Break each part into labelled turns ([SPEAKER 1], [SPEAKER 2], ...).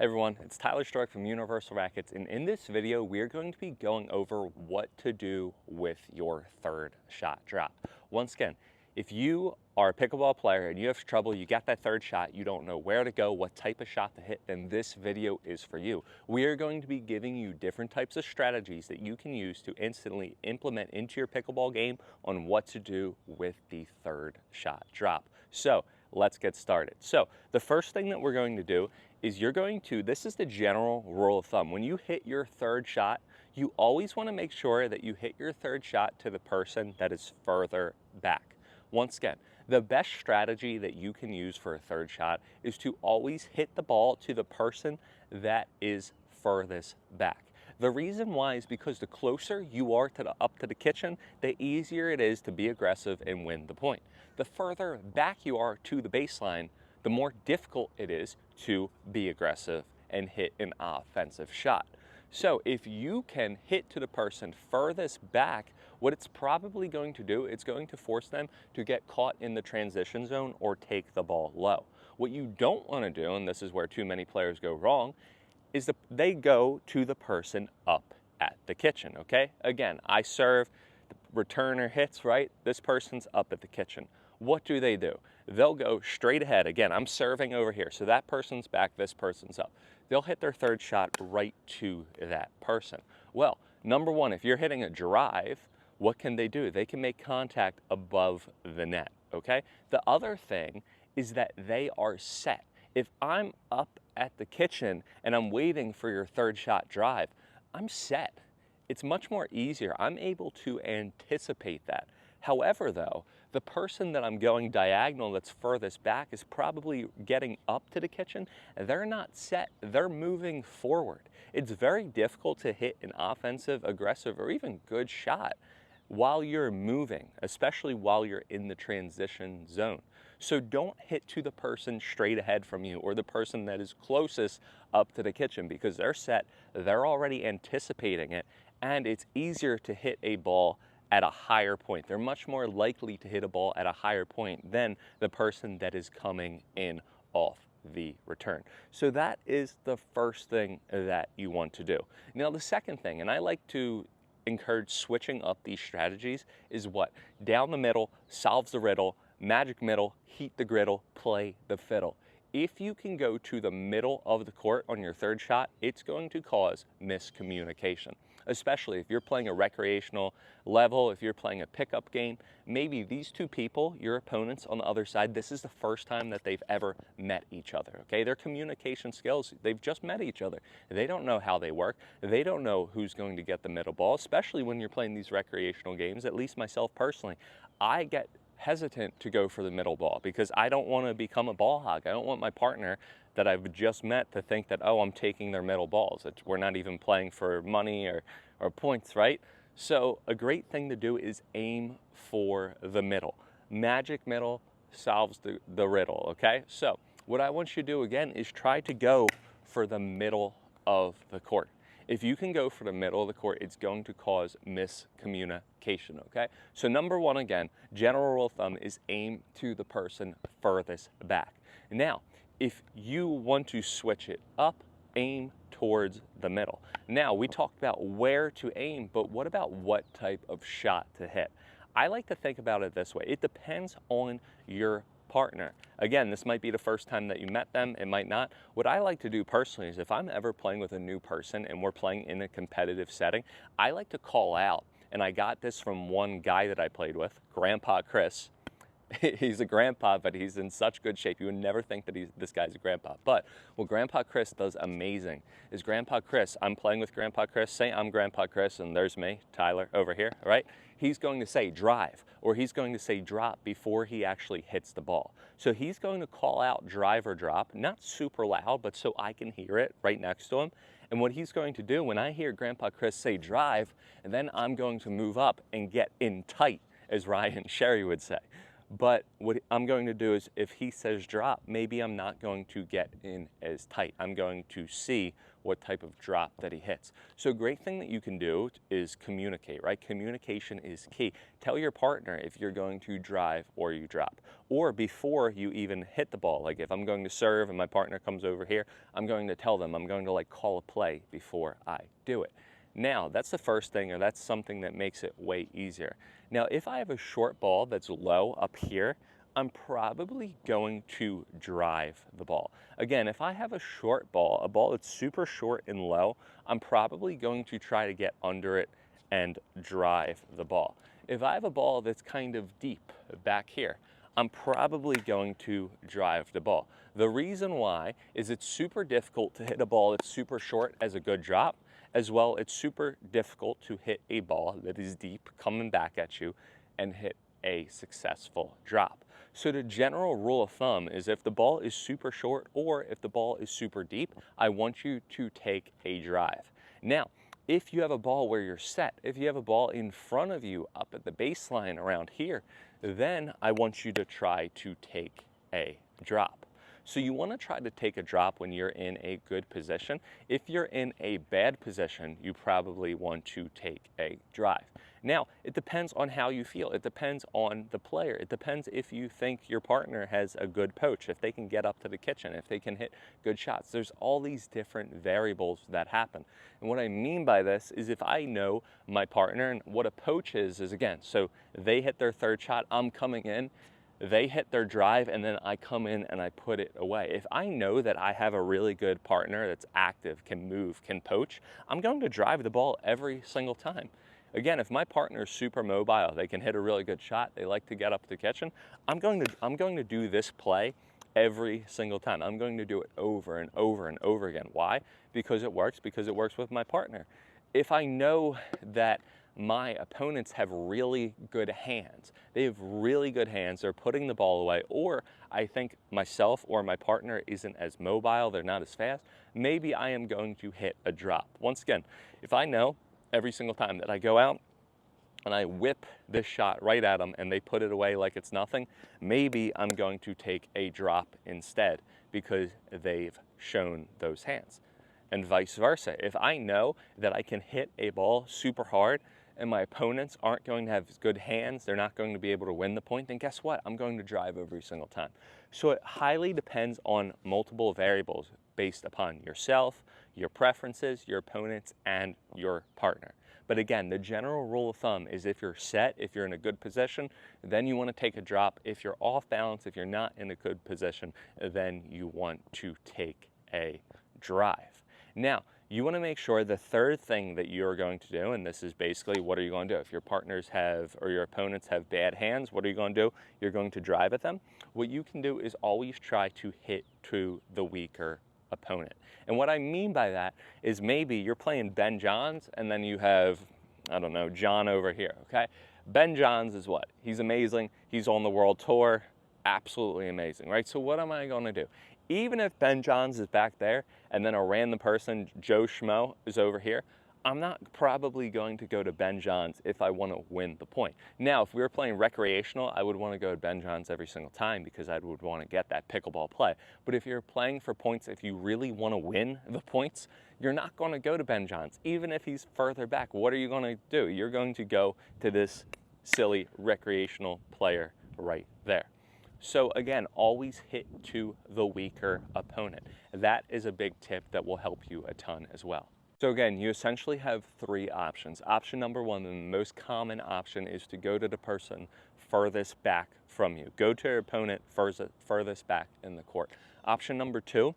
[SPEAKER 1] Hey everyone, it's Tyler Stark from Universal Rackets, and in this video we're going to be going over what to do with your third shot drop. Once again, if you are a pickleball player and you have trouble, you got that third shot, you don't know where to go, what type of shot to hit, then this video is for you. We are going to be giving you different types of strategies that you can use to instantly implement into your pickleball game on what to do with the third shot drop. So let's get started. So the first thing that we're going to do is this is the general rule of thumb. When you hit your third shot, you always want to make sure that you hit your third shot to the person that is further back. Once again, the best strategy that you can use for a third shot is to always hit the ball to the person that is furthest back. The reason why is because the closer you are up to the kitchen, the easier it is to be aggressive and win the point. The further back you are to the baseline, the more difficult it is to be aggressive and hit an offensive shot. So if you can hit to the person furthest back, what it's probably going to do, it's going to force them to get caught in the transition zone or take the ball low. What you don't want to do, and this is where too many players go wrong, is they go to the person up at the kitchen, okay? Again, I serve, the returner hits, right? This person's up at the kitchen. What do? They'll go straight ahead. Again, I'm serving over here, so that person's back, this person's up. They'll hit their third shot right to that person. Well, number one, if you're hitting a drive, what can they do? They can make contact above the net, okay? The other thing is that they are set. If I'm up at the kitchen and I'm waiting for your third shot drive, I'm set. It's much more easier. I'm able to anticipate that. However, though, the person that I'm going diagonal that's furthest back is probably getting up to the kitchen. They're not set. They're moving forward. It's very difficult to hit an offensive, aggressive, or even good shot while you're moving, especially while you're in the transition zone. So don't hit to the person straight ahead from you or the person that is closest up to the kitchen, because they're set, they're already anticipating it, and it's easier to hit a ball at a higher point. They're much more likely to hit a ball at a higher point than the person that is coming in off the return. So that is the first thing that you want to do. Now the second thing, and I like to encourage switching up these strategies, is what? Down the middle, solves the riddle, magic middle, heat the griddle, play the fiddle. If you can go to the middle of the court on your third shot, it's going to cause miscommunication. Especially if you're playing a recreational level, if you're playing a pickup game, maybe these two people, your opponents on the other side, this is the first time that they've ever met each other, okay? Their communication skills, they've just met each other. They don't know how they work. They don't know who's going to get the middle ball, especially when you're playing these recreational games. At least myself personally, I get hesitant to go for the middle ball because I don't want to become a ball hog. I don't want my partner that I've just met to think that, oh, I'm taking their middle balls. We're not even playing for money or points, right? So a great thing to do is aim for the middle. Magic middle solves the riddle, okay? So what I want you to do again is try to go for the middle of the court. If you can go for the middle of the court, it's going to cause miscommunication, okay? So number one, again, general rule of thumb is aim to the person furthest back. Now, if you want to switch it up, aim towards the middle. Now, we talked about where to aim, but what about what type of shot to hit? I like to think about it this way. It depends on your partner. Again, this might be the first time that you met them, it might not. What I like to do personally is if I'm ever playing with a new person and we're playing in a competitive setting, I like to call out, and I got this from one guy that I played with, Grandpa Chris. He's a grandpa, but he's in such good shape. You would never think that this guy's a grandpa. But what Grandpa Chris does amazing is Grandpa Chris, I'm playing with Grandpa Chris, say I'm Grandpa Chris, and there's me, Tyler, over here, right? He's going to say drive, or he's going to say drop before he actually hits the ball. So he's going to call out drive or drop, not super loud, but so I can hear it right next to him. And what he's going to do, when I hear Grandpa Chris say drive, and then I'm going to move up and get in tight, as Ryan Sherry would say. But what I'm going to do is if he says drop, maybe I'm not going to get in as tight. I'm going to see what type of drop that he hits. So a great thing that you can do is communicate, right? Communication is key. Tell your partner if you're going to drive or you drop. Or before you even hit the ball, like if I'm going to serve and my partner comes over here, I'm going to tell them, I'm going to like call a play before I do it. Now, that's the first thing, or that's something that makes it way easier. Now, if I have a short ball that's low up here, I'm probably going to drive the ball. Again, if I have a short ball, a ball that's super short and low, I'm probably going to try to get under it and drive the ball. If I have a ball that's kind of deep back here, I'm probably going to drive the ball. The reason why is it's super difficult to hit a ball that's super short as a good drop. As well, it's super difficult to hit a ball that is deep coming back at you and hit a successful drop. So the general rule of thumb is if the ball is super short or if the ball is super deep, I want you to take a drive. Now, if you have a ball where you're set, if you have a ball in front of you up at the baseline around here, then I want you to try to take a drop. So you want to try to take a drop when you're in a good position. If you're in a bad position, you probably want to take a drive. Now, it depends on how you feel. It depends on the player. It depends if you think your partner has a good poach, if they can get up to the kitchen, if they can hit good shots. There's all these different variables that happen. And what I mean by this is if I know my partner and what a poach is again, so they hit their third shot, I'm coming in, they hit their drive, and then I come in and I put it away. If I know that I have a really good partner that's active, can move, can poach, I'm going to drive the ball every single time. Again, if my partner is super mobile, they can hit a really good shot, they like to get up to the kitchen, I'm going to do this play every single time. I'm going to do it over and over and over again. Why? Because it works with my partner. If I know that my opponents have really good hands. They have really good hands. They're putting the ball away, or I think myself or my partner isn't as mobile, they're not as fast, maybe I am going to hit a drop. Once again, if I know every single time that I go out and I whip this shot right at them and they put it away like it's nothing, maybe I'm going to take a drop instead because they've shown those hands. And vice versa. If I know that I can hit a ball super hard and my opponents aren't going to have good hands, they're not going to be able to win the point, then guess what? I'm going to drive every single time. So it highly depends on multiple variables based upon yourself, your preferences, your opponents, and your partner. But again, the general rule of thumb is if you're set, if you're in a good position, then you want to take a drop. If you're off balance, if you're not in a good position, then you want to take a drive. Now, you want to make sure the third thing that you're going to do, and this is basically what are you going to do? If your partners have, or your opponents have bad hands, what are you going to do? You're going to drive at them. What you can do is always try to hit to the weaker opponent. And what I mean by that is maybe you're playing Ben Johns and then you have, I don't know, John over here, okay? Ben Johns is what? He's amazing. He's on the world tour. Absolutely amazing, right? So what am I going to do? Even if Ben Johns is back there and then a random person, Joe Schmo, is over here, I'm not probably going to go to Ben Johns if I want to win the point. Now, if we were playing recreational, I would want to go to Ben Johns every single time because I would want to get that pickleball play. But if you're playing for points, if you really want to win the points, you're not going to go to Ben Johns, even if he's further back. What are you going to do? You're going to go to this silly recreational player right there. So again, always hit to the weaker opponent. That is a big tip that will help you a ton as well. So again, you essentially have three options. Option number one, and the most common option, is to go to the person furthest back from you. Go to your opponent furthest back in the court. Option number two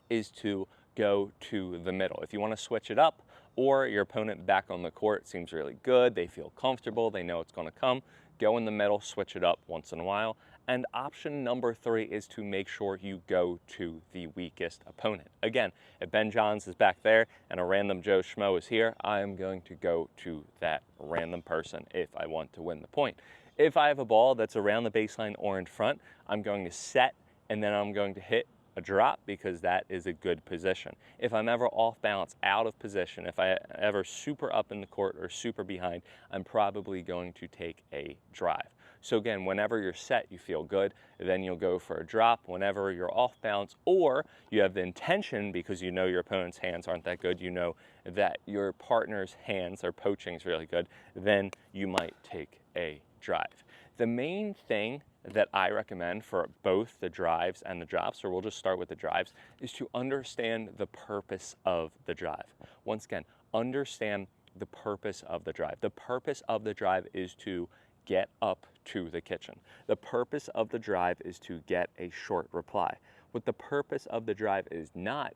[SPEAKER 1] is to go to the middle. If you want to switch it up, or your opponent back on the court seems really good, they feel comfortable, they know it's going to come, go in the middle, switch it up once in a while. And option number three is to make sure you go to the weakest opponent. Again, if Ben Johns is back there and a random Joe Schmo is here, I am going to go to that random person if I want to win the point. If I have a ball that's around the baseline or in front, I'm going to set and then I'm going to hit a drop because that is a good position. If I'm ever off balance, out of position, if I ever super up in the court or super behind, I'm probably going to take a drive. So again, whenever you're set, you feel good, then you'll go for a drop. Whenever you're off balance, or you have the intention, because you know your opponent's hands aren't that good, you know that your partner's hands or poaching is really good, then you might take a drive. The main thing that I recommend for both the drives and the drops, or we'll just start with the drives, is to understand the purpose of the drive. Once again, understand the purpose of the drive. The purpose of the drive is to get up to the kitchen. The purpose of the drive is to get a short reply. What the purpose of the drive is not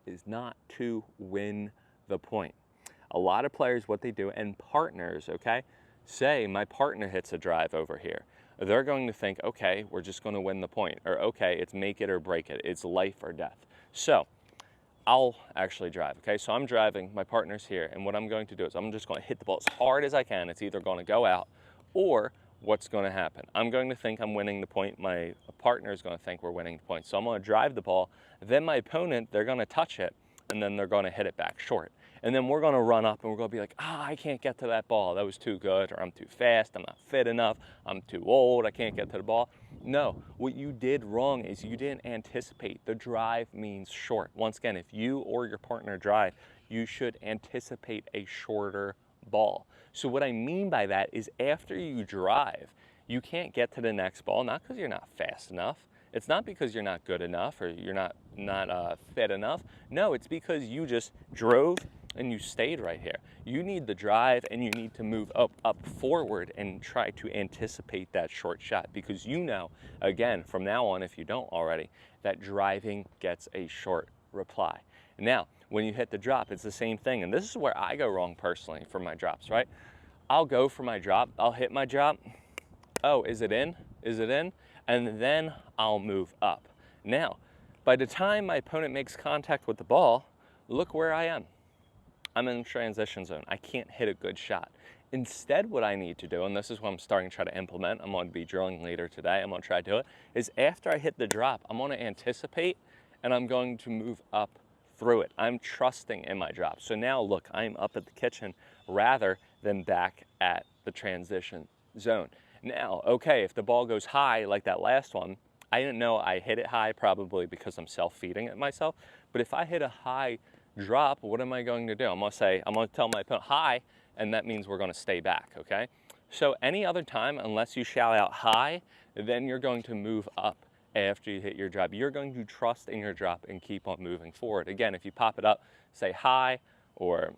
[SPEAKER 1] to win the point. A lot of players, what they do, and partners, okay, say my partner hits a drive over here. They're going to think, okay, we're just going to win the point, or okay, it's make it or break it. It's life or death. So I'll actually drive, okay? So I'm driving, my partner's here, and what I'm going to do is I'm just going to hit the ball as hard as I can. It's either going to go out, or what's going to happen? I'm going to think I'm winning the point. My partner is going to think we're winning the point. So I'm going to drive the ball. Then my opponent, they're going to touch it, and then they're going to hit it back short. And then we're going to run up, and we're going to be like, I can't get to that ball. That was too good, or I'm too fast, I'm not fit enough, I'm too old, I can't get to the ball. No, what you did wrong is you didn't anticipate. The drive means short. Once again, if you or your partner drive, you should anticipate a shorter ball. So what I mean by that is after you drive, you can't get to the next ball, not because you're not fast enough. It's not because you're not good enough or you're not fit enough. No, it's because you just drove and you stayed right here. You need the drive, and you need to move up forward and try to anticipate that short shot, because you know, again, from now on, if you don't already, that driving gets a short reply. Now, when you hit the drop, it's the same thing, and this is where I go wrong personally for my drops, right? I'll go for my drop, I'll hit my drop. Oh, is it in? Is it in? And then I'll move up. Now, by the time my opponent makes contact with the ball, look where I am. I'm in transition zone. I can't hit a good shot. Instead, what I need to do, and this is what I'm starting to try to implement, I'm going to be drilling later today, I'm going to try to do it, is after I hit the drop, I'm going to anticipate, and I'm going to move up through it. I'm trusting in my drop. So now look, I'm up at the kitchen rather than back at the transition zone. Now, okay, if the ball goes high like that last one, I didn't know I hit it high probably because I'm self-feeding it myself, but if I hit a high drop, what am I going to do? I'm going to tell my opponent high, and that means we're going to stay back, okay? So any other time, unless you shout out high, then you're going to move up after you hit your drop. You're going to trust in your drop and keep on moving forward. Again, if you pop it up, say high or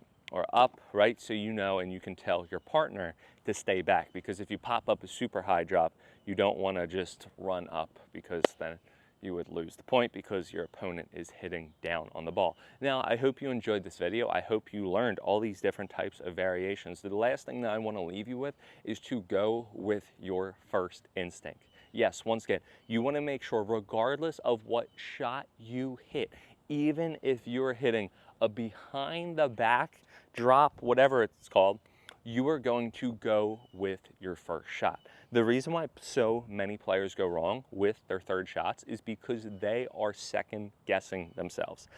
[SPEAKER 1] up, right? So you know, and you can tell your partner to stay back, because if you pop up a super high drop, you don't want to just run up, because then you would lose the point because your opponent is hitting down on the ball. Now, I hope you enjoyed this video. I hope you learned all these different types of variations. The last thing that I want to leave you with is to go with your first instinct. Yes, once again, you want to make sure, regardless of what shot you hit, even if you're hitting a behind the back drop, whatever it's called, you are going to go with your first shot. The reason why so many players go wrong with their third shots is because they are second guessing themselves.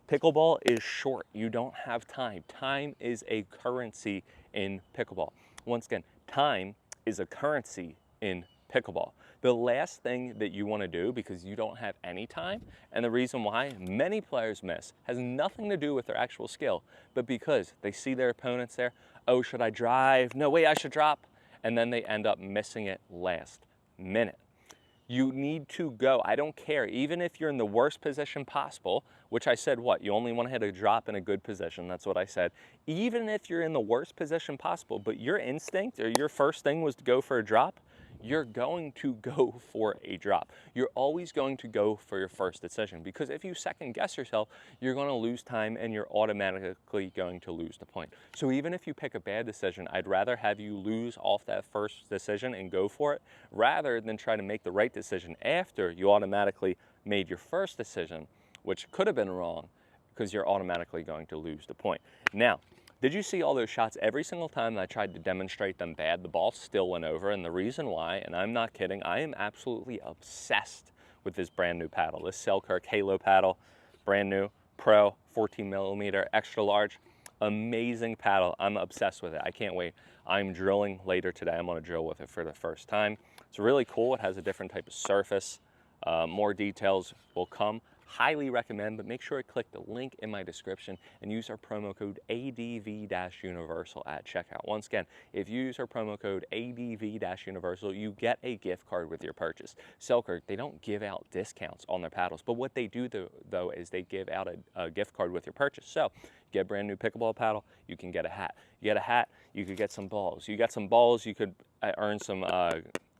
[SPEAKER 1] Pickleball is short. You don't have time. Time is a currency in pickleball. Once again, time is a currency in pickleball. The last thing that you want to do, because you don't have any time, and the reason why many players miss has nothing to do with their actual skill, but because they see their opponents there. Oh, should I drive? No, wait, I should drop. And then they end up missing it last minute. You need to go. I don't care. Even if you're in the worst position possible, which I said what? You only want to hit a drop in a good position. That's what I said. Even if you're in the worst position possible, but your instinct or your first thing was to go for a drop, you're going to go for a drop. You're always going to go for your first decision, because if you second guess yourself, you're going to lose time and you're automatically going to lose the point. So even if you pick a bad decision, I'd rather have you lose off that first decision and go for it, rather than try to make the right decision after you automatically made your first decision, which could have been wrong, because you're automatically going to lose the point. Now, did you see all those shots? Every single time that I tried to demonstrate them bad, the ball still went over. And the reason why, and I'm not kidding, I am absolutely obsessed with this brand new paddle. This Selkirk Halo paddle, brand new, pro, 14 millimeter, extra large. Amazing paddle. I'm obsessed with it. I can't wait. I'm drilling later today. I'm going to drill with it for the first time. It's really cool. It has a different type of surface. More details will come. Highly recommend, but make sure to click the link in my description and use our promo code ADV-Universal at checkout. Once again, if you use our promo code ADV-Universal, you get a gift card with your purchase. Selkirk, they don't give out discounts on their paddles, but what they do though is they give out a gift card with your purchase. So you get a brand new pickleball paddle, you can get a hat. You get a hat, you could get some balls. You got some balls, you could earn some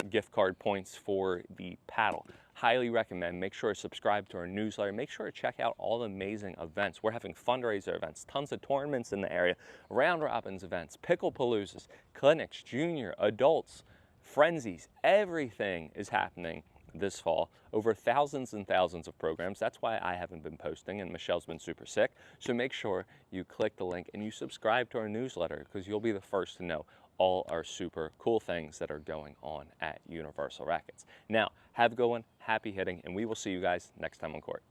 [SPEAKER 1] gift card points for the paddle. Highly recommend. Make sure to subscribe to our newsletter. Make sure to check out all the amazing events. We're having fundraiser events, tons of tournaments in the area, round robins events, pickle paloozas, clinics, junior, adults, frenzies. Everything is happening this fall. Over thousands and thousands of programs. That's why I haven't been posting and Michelle's been super sick. So make sure you click the link and you subscribe to our newsletter because you'll be the first to know all our super cool things that are going on at Universal Rackets. Now, have a good one, happy hitting, and we will see you guys next time on court.